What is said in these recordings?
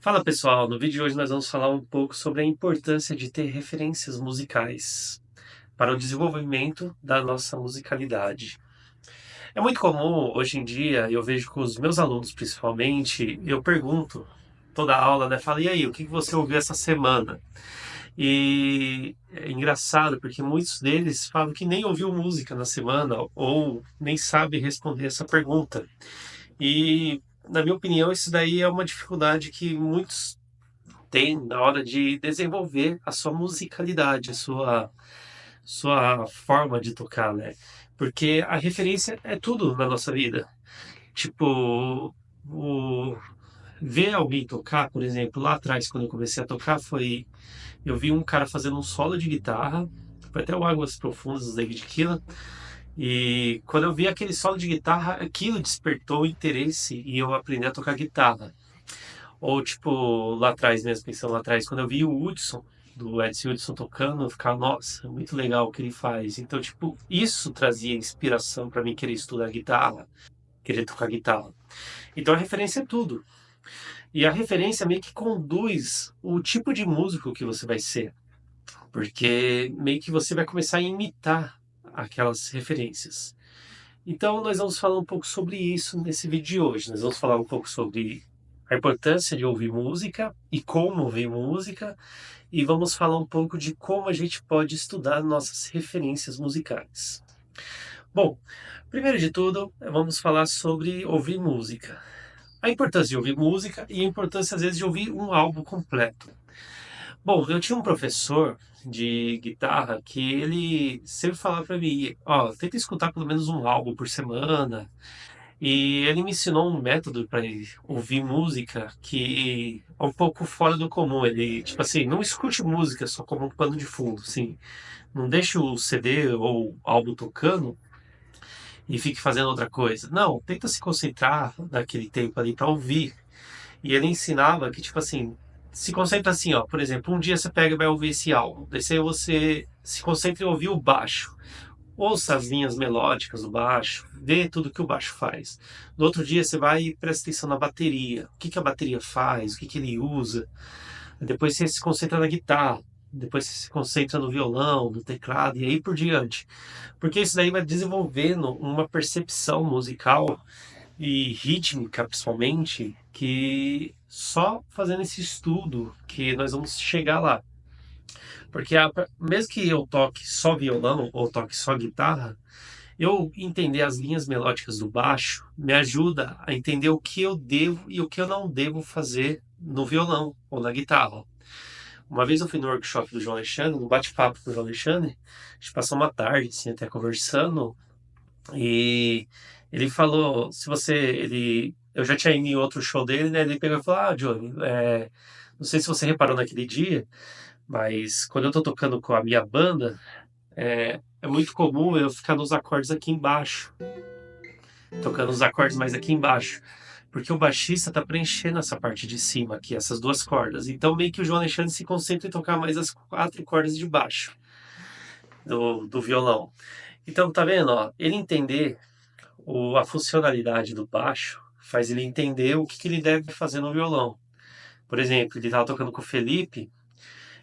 Fala pessoal, no vídeo de hoje nós vamos falar um pouco sobre a importância de ter referências musicais para o desenvolvimento da nossa musicalidade. É muito comum hoje em dia, eu vejo com os meus alunos principalmente, eu pergunto toda a aula, né? Fala, e aí, o que você ouviu essa semana? E é engraçado porque muitos deles falam que nem ouviu música na semana ou nem sabe responder essa pergunta. E, na minha opinião, isso daí é uma dificuldade que muitos tem na hora de desenvolver a sua musicalidade, a sua forma de tocar, né? Porque a referência é tudo na nossa vida. Tipo, o ver alguém tocar, por exemplo, lá atrás, quando eu comecei a tocar, eu vi um cara fazendo um solo de guitarra, foi até o Águas Profundas do David Keelan, e quando eu vi aquele solo de guitarra, aquilo despertou o interesse e eu aprendi a tocar guitarra. Ou, tipo, lá atrás mesmo, pensando lá atrás, quando eu vi o Hudson, do Edson Hudson tocando, eu ficava, nossa, muito legal o que ele faz. Então, tipo, isso trazia inspiração para mim querer estudar guitarra, querer tocar guitarra. Então a referência é tudo. E a referência meio que conduz o tipo de músico que você vai ser. Porque meio que você vai começar a imitar aquelas referências. Então, nós vamos falar um pouco sobre isso nesse vídeo de hoje. Nós vamos falar um pouco sobre a importância de ouvir música e como ouvir música, e vamos falar um pouco de como a gente pode estudar nossas referências musicais. Bom, primeiro de tudo, vamos falar sobre ouvir música. A importância de ouvir música e a importância, às vezes, de ouvir um álbum completo. Bom, eu tinha um professor de guitarra que ele sempre falava para mim, ó, tenta escutar pelo menos um álbum por semana, e ele me ensinou um método para ouvir música que é um pouco fora do comum. Ele, tipo assim, não escute música só como um pano de fundo, assim. Não deixe o CD ou álbum tocando e fique fazendo outra coisa. Não, tenta se concentrar naquele tempo ali para ouvir. E ele ensinava que, tipo assim, se concentra assim, ó. Por exemplo, um dia você pega e vai ouvir esse álbum. Daí você se concentra em ouvir o baixo. Ouça as linhas melódicas do baixo, vê tudo que o baixo faz. No outro dia você vai e presta atenção na bateria. O que que a bateria faz, o que que ele usa. Depois você se concentra na guitarra. Depois você se concentra no violão, no teclado e aí por diante. Porque isso daí vai desenvolvendo uma percepção musical e rítmica, principalmente, que só fazendo esse estudo que nós vamos chegar lá. Porque mesmo que eu toque só violão ou toque só guitarra, eu entender as linhas melódicas do baixo me ajuda a entender o que eu devo e o que eu não devo fazer no violão ou na guitarra. Uma vez eu fui no workshop do João Alexandre, no bate-papo com o João Alexandre, a gente passou uma tarde assim, até conversando, e ele falou, se você, eu já tinha ido em outro show dele, né? Ele pegou e falou, Johnny, não sei se você reparou naquele dia, mas quando eu tô tocando com a minha banda, é muito comum eu ficar nos acordes aqui embaixo, tocando os acordes mais aqui embaixo. Porque o baixista tá preenchendo essa parte de cima aqui, essas duas cordas. Então meio que o João Alexandre se concentra em tocar mais as quatro cordas de baixo do violão. Então, tá vendo, ó? Ele entender a funcionalidade do baixo faz ele entender o que que ele deve fazer no violão. Por exemplo, ele estava tocando com o Felipe,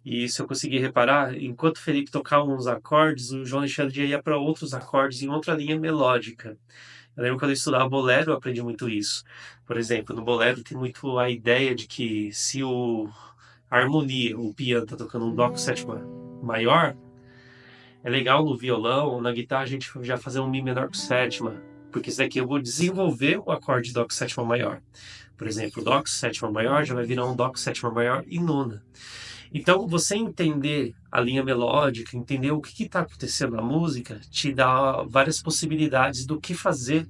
e isso eu consegui reparar, enquanto o Felipe tocava uns acordes, o João Alexandre já ia para outros acordes em outra linha melódica. Eu lembro quando eu estudava bolero, eu aprendi muito isso. Por exemplo, no bolero tem muito a ideia de que se a harmonia, o piano está tocando um dó com sétima maior, é legal no violão ou na guitarra a gente já fazer um mi menor com sétima, porque isso daqui eu vou desenvolver o acorde dó com sétima maior. Por exemplo, o dó com sétima maior já vai virar um dó com sétima maior e nona. Então, você entender a linha melódica, entender o que está acontecendo na música, te dá várias possibilidades do que fazer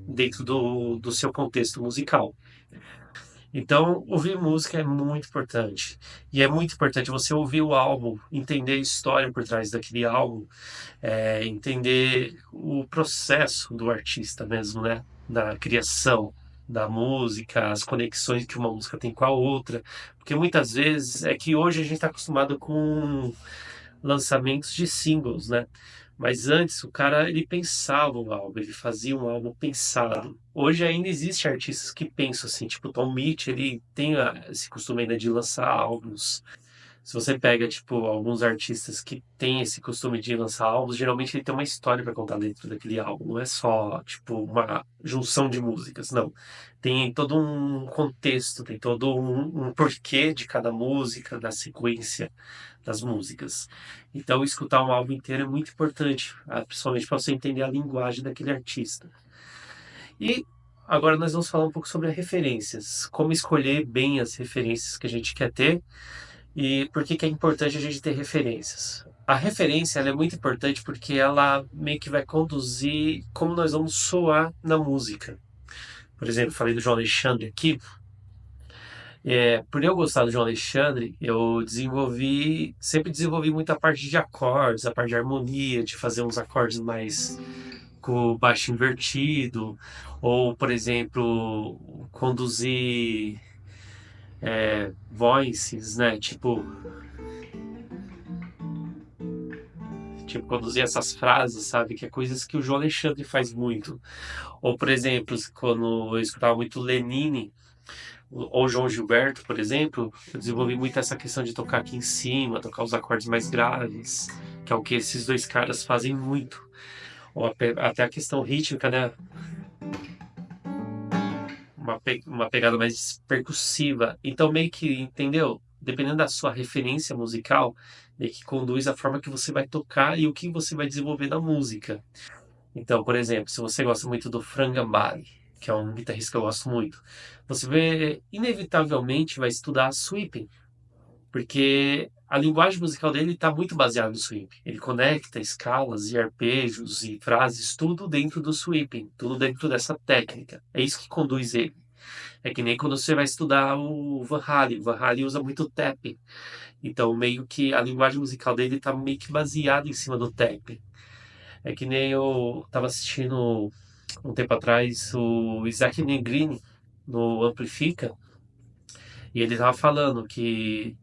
dentro do seu contexto musical. Então, ouvir música é muito importante. E é muito importante você ouvir o álbum, entender a história por trás daquele álbum, entender o processo do artista mesmo, né? Da criação da música, as conexões que uma música tem com a outra. Porque muitas vezes é que hoje a gente está acostumado com lançamentos de singles, né? Mas antes o cara ele pensava o álbum, ele fazia um álbum pensado. Hoje ainda existe artistas que pensam assim, tipo Tom Mitchell, ele tem esse costume ainda de lançar álbuns. Se você pega, tipo, alguns artistas que têm esse costume de lançar álbuns, geralmente ele tem uma história para contar dentro daquele álbum. Não é só, tipo, uma junção de músicas, não. Tem todo um contexto, tem todo um porquê de cada música, da sequência das músicas. Então, escutar um álbum inteiro é muito importante, principalmente para você entender a linguagem daquele artista. E agora nós vamos falar um pouco sobre as referências, como escolher bem as referências que a gente quer ter e por que que é importante a gente ter referências. A referência ela é muito importante porque ela meio que vai conduzir como nós vamos soar na música. Por exemplo, falei do João Alexandre aqui. Por eu gostar do João Alexandre, eu sempre desenvolvi muita parte de acordes, a parte de harmonia, de fazer uns acordes mais com o baixo invertido, ou, por exemplo, conduzir voices, né? Tipo, conduzir essas frases, sabe? Que é coisas que o João Alexandre faz muito. Ou, por exemplo, quando eu escutava muito Lenine, ou João Gilberto, por exemplo, eu desenvolvi muito essa questão de tocar aqui em cima, tocar os acordes mais graves, que é o que esses dois caras fazem muito. Ou até a questão rítmica, né? Uma pegada mais percussiva. Então, meio que, entendeu? Dependendo da sua referência musical, meio que conduz a forma que você vai tocar e o que você vai desenvolver na música. Então, por exemplo, se você gosta muito do Frank Gambale, que é um guitarrista que eu gosto muito, você inevitavelmente vai estudar sweeping, porque a linguagem musical dele está muito baseada no sweeping. Ele conecta escalas e arpejos e frases, tudo dentro do sweeping, tudo dentro dessa técnica. É isso que conduz ele. É que nem quando você vai estudar o Van Halen. O Van Halen usa muito tapping. Então, meio que a linguagem musical dele está meio que baseada em cima do tapping. É que nem eu estava assistindo um tempo atrás o Isaac Negrini no Amplifica, e ele estava falando que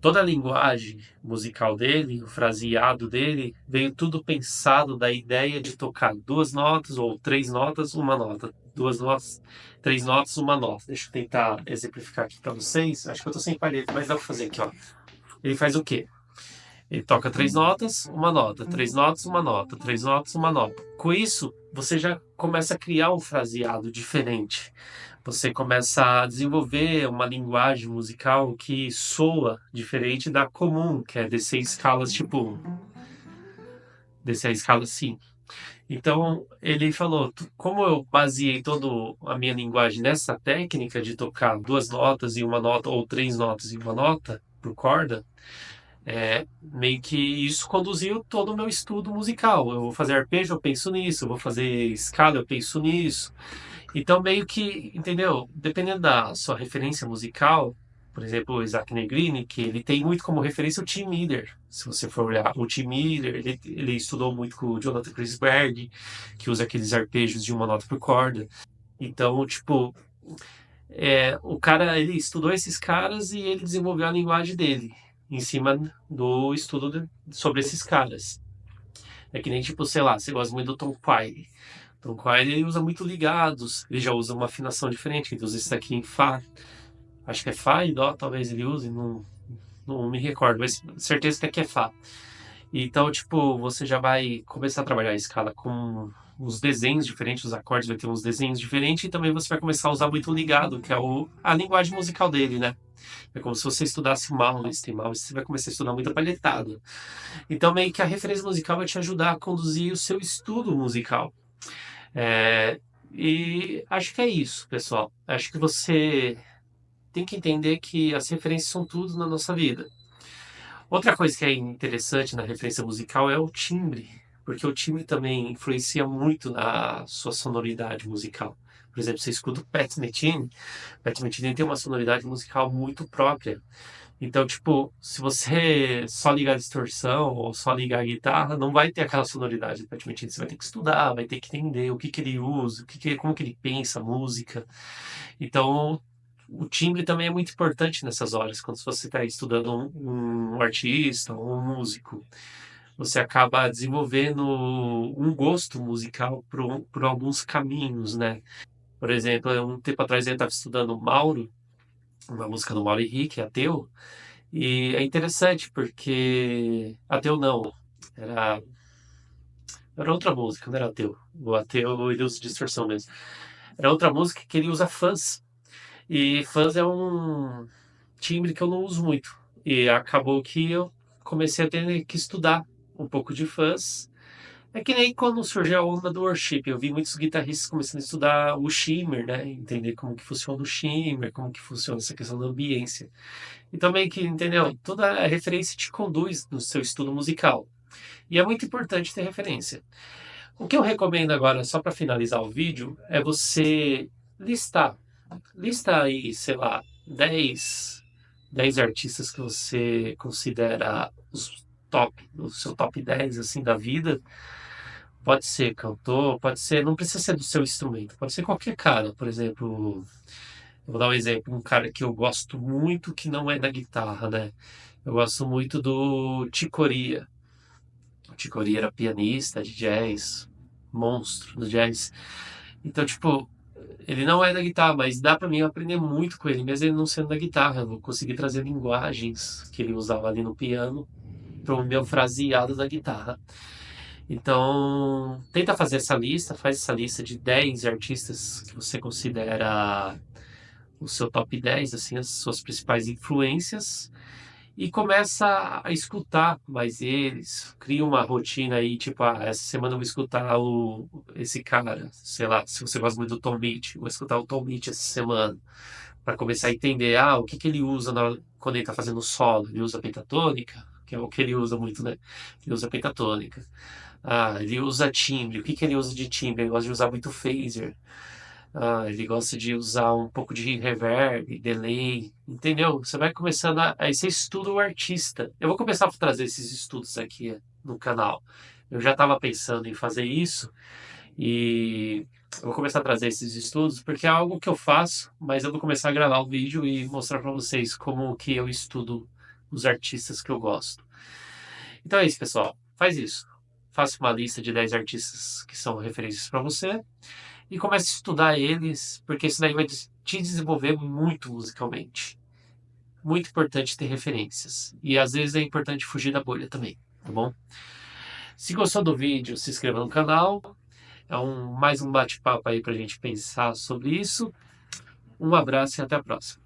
toda a linguagem musical dele, o fraseado dele, veio tudo pensado da ideia de tocar duas notas ou três notas, uma nota. Duas notas, três notas, uma nota. Deixa eu tentar exemplificar aqui para vocês. Acho que eu tô sem palheta, mas dá para fazer aqui, ó. Ele faz o quê? Ele toca três notas, uma nota, três notas, uma nota, três notas, uma nota. Com isso, você já começa a criar um fraseado diferente. Você começa a desenvolver uma linguagem musical que soa diferente da comum, que é descer escalas tipo descer a escala assim. Então, ele falou, como eu baseei toda a minha linguagem nessa técnica de tocar duas notas e uma nota, ou três notas e uma nota por corda, meio que isso conduziu todo o meu estudo musical. Eu vou fazer arpejo, eu penso nisso. Eu vou fazer escala, eu penso nisso. Então, meio que, entendeu? Dependendo da sua referência musical, por exemplo, o Isaac Negrini, que ele tem muito como referência o Tim Miller. Se você for olhar o Tim Miller, ele estudou muito com o Jonathan Chrisberg, que usa aqueles arpejos de uma nota por corda. Então, tipo, o cara, ele estudou esses caras e ele desenvolveu a linguagem dele em cima do estudo sobre esses caras. É que nem, tipo, sei lá, você gosta muito do Tom Quayle. Tom Quayle, ele usa muito ligados, ele já usa uma afinação diferente, ele usa isso aqui em Fá. Acho que é Fá e Dó, talvez ele use, não me recordo, mas certeza que aqui é Fá. Então, tipo, você já vai começar a trabalhar a escala com os desenhos diferentes, os acordes vai ter uns desenhos diferentes, e também você vai começar a usar muito ligado, que é a linguagem musical dele, né? É como se você estudasse Maus, tem Maus, você vai começar a estudar muita palhetada. Então, meio que a referência musical vai te ajudar a conduzir o seu estudo musical. É, e acho que é isso, pessoal. Acho que você tem que entender que as referências são tudo na nossa vida. Outra coisa que é interessante na referência musical é o timbre, porque o timbre também influencia muito na sua sonoridade musical. Por exemplo, você escuta o Pat Metheny tem uma sonoridade musical muito própria. Então, tipo, se você só ligar a distorção ou só ligar a guitarra, não vai ter aquela sonoridade do Pat Metheny. Você vai ter que estudar, vai ter que entender o que que ele usa, como que ele pensa a música. Então, o timbre também é muito importante nessas horas, quando você está estudando um artista ou um músico. você acaba desenvolvendo um gosto musical por alguns caminhos, né? Por exemplo, um tempo atrás eu estava estudando Mauro, uma música do Mauro Henrique, Ateu, e é interessante porque Ateu não, era, era outra música, não era Ateu. O Ateu ele usa distorção mesmo. Era outra música que ele usa fãs. E fãs é um timbre que eu não uso muito. E acabou que eu comecei a ter que estudar um pouco de fãs. É que nem quando surgiu a onda do worship, eu vi muitos guitarristas começando a estudar o shimmer, né? Entender como que funciona o shimmer, como que funciona essa questão da ambiência. E também que, entendeu? Toda a referência te conduz no seu estudo musical. E é muito importante ter referência. O que eu recomendo agora, só para finalizar o vídeo, é você listar. Lista aí, sei lá, dez artistas que você considera os top, o seu top 10 assim da vida. Pode ser cantor, pode ser, não precisa ser do seu instrumento, pode ser qualquer cara. Por exemplo, eu vou dar um exemplo, um cara que eu gosto muito que não é da guitarra, né? Eu gosto muito do Chicoria. O Chicoria era pianista de jazz, monstro do jazz. Então, tipo, ele não é da guitarra, mas dá pra mim aprender muito com ele, mesmo ele não sendo da guitarra. Eu vou conseguir trazer linguagens que ele usava ali no piano para o meu fraseado da guitarra. Então, tenta fazer essa lista, faz essa lista de 10 artistas que você considera o seu top 10, assim, as suas principais influências, e começa a escutar mais eles. Cria uma rotina aí, tipo, essa semana eu vou escutar esse cara, sei lá, se você gosta muito do Tom Mitchell, vou escutar o Tom Mitchell essa semana, para começar a entender, o que que ele usa quando ele está fazendo solo. Ele usa pentatônica, que é o que ele usa muito, né? Ele usa pentatônica. Ele usa timbre. O que que ele usa de timbre? Ele gosta de usar muito phaser. Ele gosta de usar um pouco de reverb, delay, entendeu? Você vai começando aí você estuda o artista. Eu vou começar a trazer esses estudos aqui no canal. Eu já estava pensando em fazer isso e eu vou começar a trazer esses estudos porque é algo que eu faço, mas eu vou começar a gravar o vídeo e mostrar para vocês como que eu estudo os artistas que eu gosto. Então é isso, pessoal. Faz isso. Faça uma lista de 10 artistas que são referências para você e comece a estudar eles, porque isso daí vai te desenvolver muito musicalmente. Muito importante ter referências. E às vezes é importante fugir da bolha também, tá bom? Se gostou do vídeo, se inscreva no canal. É mais um bate-papo aí pra gente pensar sobre isso. Um abraço e até a próxima.